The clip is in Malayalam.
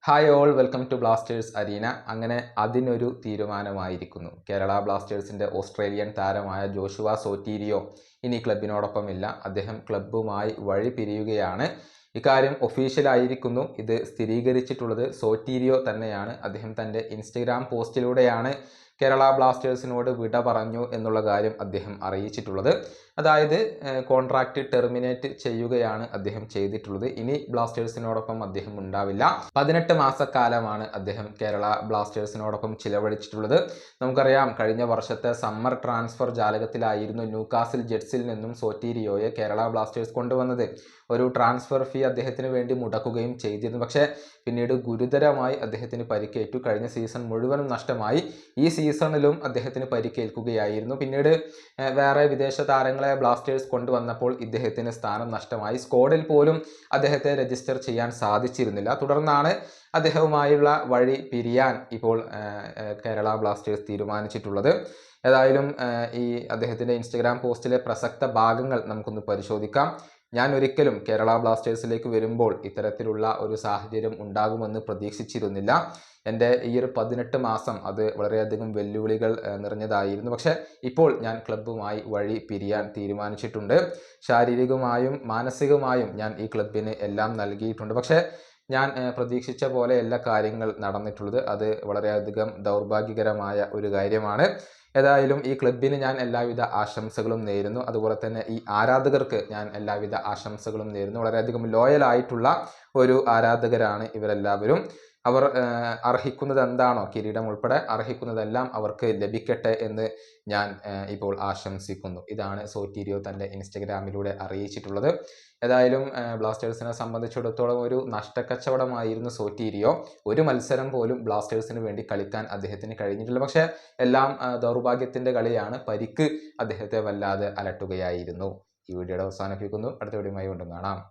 Hi all, welcome to Blasters Arena. അങ്ങനെ അതിനൊരു തീരുമാനമായിരിക്കുന്നു. കേരള ബ്ലാസ്റ്റേഴ്സിൻ്റെ ഓസ്ട്രേലിയൻ താരമായ ജോഷുവ സോറ്റീരിയോ ഇനി ക്ലബിനോടൊപ്പമില്ല. അദ്ദേഹം ക്ലബ്ബുമായി വഴി പിരിയുകയാണ്. ഇക്കാര്യം ഒഫീഷ്യലായിരിക്കുന്നു. ഇത് സ്ഥിരീകരിച്ചിട്ടുള്ളത് സോറ്റീരിയോ തന്നെയാണ്. അദ്ദേഹം തൻ്റെ ഇൻസ്റ്റഗ്രാം പോസ്റ്റിലൂടെയാണ് കേരള ബ്ലാസ്റ്റേഴ്സിനോട് വിട പറഞ്ഞു എന്നുള്ള കാര്യം അദ്ദേഹം അറിയിച്ചിട്ടുള്ളത്. അതായത് കോൺട്രാക്റ്റ് ടെർമിനേറ്റ് ചെയ്യുകയാണ് അദ്ദേഹം ചെയ്തിട്ടുള്ളത്. ഇനി ബ്ലാസ്റ്റേഴ്സിനോടൊപ്പം അദ്ദേഹം ഉണ്ടാവില്ല. 18 മാസക്കാലമാണ് അദ്ദേഹം കേരള ബ്ലാസ്റ്റേഴ്സിനോടൊപ്പം ചിലവഴിച്ചിട്ടുള്ളത്. നമുക്കറിയാം, കഴിഞ്ഞ വർഷത്തെ സമ്മർ ട്രാൻസ്ഫർ ജാലകത്തിലായിരുന്നു ന്യൂകാസിൽ ജെറ്റ്സിൽ നിന്നും സോറ്റീരിയോയെ കേരള ബ്ലാസ്റ്റേഴ്സ് കൊണ്ടുവന്നത്. ഒരു ട്രാൻസ്ഫർ ഫീ അദ്ദേഹത്തിന് വേണ്ടി മുടക്കുകയും ചെയ്തിരുന്നു. പക്ഷേ പിന്നീട് ഗുരുതരമായി അദ്ദേഹത്തിന് പരിക്കേറ്റു. കഴിഞ്ഞ സീസൺ മുഴുവനും നഷ്ടമായി. ഈ സീസണിലും അദ്ദേഹത്തിന് പരിക്കേൽക്കുകയായിരുന്നു. പിന്നീട് വേറെ വിദേശ താരങ്ങളെ ബ്ലാസ്റ്റേഴ്സ് കൊണ്ടുവന്നപ്പോൾ ഇദ്ദേഹത്തിന് സ്ഥാനം നഷ്ടമായി. സ്ക്വാഡിൽ പോലും അദ്ദേഹത്തെ രജിസ്റ്റർ ചെയ്യാൻ സാധിച്ചിരുന്നില്ല. തുടർന്നാണ് അദ്ദേഹവുമായുള്ള വഴി പിരിയാൻ ഇപ്പോൾ കേരള ബ്ലാസ്റ്റേഴ്സ് തീരുമാനിച്ചിട്ടുള്ളത്. ഏതായാലും ഈ അദ്ദേഹത്തിൻ്റെ ഇൻസ്റ്റഗ്രാം പോസ്റ്റിലെ പ്രസക്ത ഭാഗങ്ങൾ നമുക്കൊന്ന് പരിശോധിക്കാം. ഞാൻ ഒരിക്കലും കേരള ബ്ലാസ്റ്റേഴ്സിലേക്ക് വരുമ്പോൾ ഇത്തരത്തിലുള്ള ഒരു സാഹചര്യം ഉണ്ടാകുമെന്ന് പ്രതീക്ഷിച്ചിരുന്നില്ല. എൻ്റെ ഈ ഒരു 18 മാസം അത് വളരെയധികം വെല്ലുവിളികൾ നിറഞ്ഞതായിരുന്നു. പക്ഷേ ഇപ്പോൾ ഞാൻ ക്ലബ്ബുമായി വഴി പിരിയാൻ തീരുമാനിച്ചിട്ടുണ്ട്. ശാരീരികമായും മാനസികമായും ഞാൻ ഈ ക്ലബിന് എല്ലാം നൽകിയിട്ടുണ്ട്. പക്ഷേ ഞാൻ പ്രതീക്ഷിച്ച പോലെ എല്ലാ കാര്യങ്ങൾ നടന്നിട്ടുള്ളത്. അത് വളരെയധികം ദൗർഭാഗ്യകരമായ ഒരു കാര്യമാണ്. ഏതായാലും ഈ ക്ലബിന് ഞാൻ എല്ലാവിധ ആശംസകളും നേരുന്നു. അതുപോലെ തന്നെ ഈ ആരാധകർക്ക് ഞാൻ എല്ലാവിധ ആശംസകളും നേരുന്നു. വളരെയധികം ലോയൽ ആയിട്ടുള്ള ഒരു ആരാധകരാണ് ഇവരെല്ലാവരും. അവർ അർഹിക്കുന്നത് എന്താണോ, കിരീടം ഉൾപ്പെടെ അർഹിക്കുന്നതെല്ലാം അവർക്ക് ലഭിക്കട്ടെ എന്ന് ഞാൻ ഇപ്പോൾ ആശംസിക്കുന്നു. ഇതാണ് സോറ്റീരിയോ തൻ്റെ ഇൻസ്റ്റഗ്രാമിലൂടെ അറിയിച്ചിട്ടുള്ളത്. ഏതായാലും ബ്ലാസ്റ്റേഴ്സിനെ സംബന്ധിച്ചിടത്തോളം ഒരു നഷ്ടക്കച്ചവടമായിരുന്നു സോറ്റീരിയോ. ഒരു മത്സരം പോലും ബ്ലാസ്റ്റേഴ്സിന് വേണ്ടി കളിക്കാൻ അദ്ദേഹത്തിന് കഴിഞ്ഞിട്ടില്ല. പക്ഷേ എല്ലാം ദൗർഭാഗ്യത്തിൻ്റെ കളിയാണ്. പരിക്ക് അദ്ദേഹത്തെ വല്ലാതെ അലട്ടുകയായിരുന്നു. ഈ വീഡിയോയുടെ അവസാനിപ്പിക്കുന്നു. അടുത്ത വീഡിയോയുമായി വീണ്ടും കാണാം.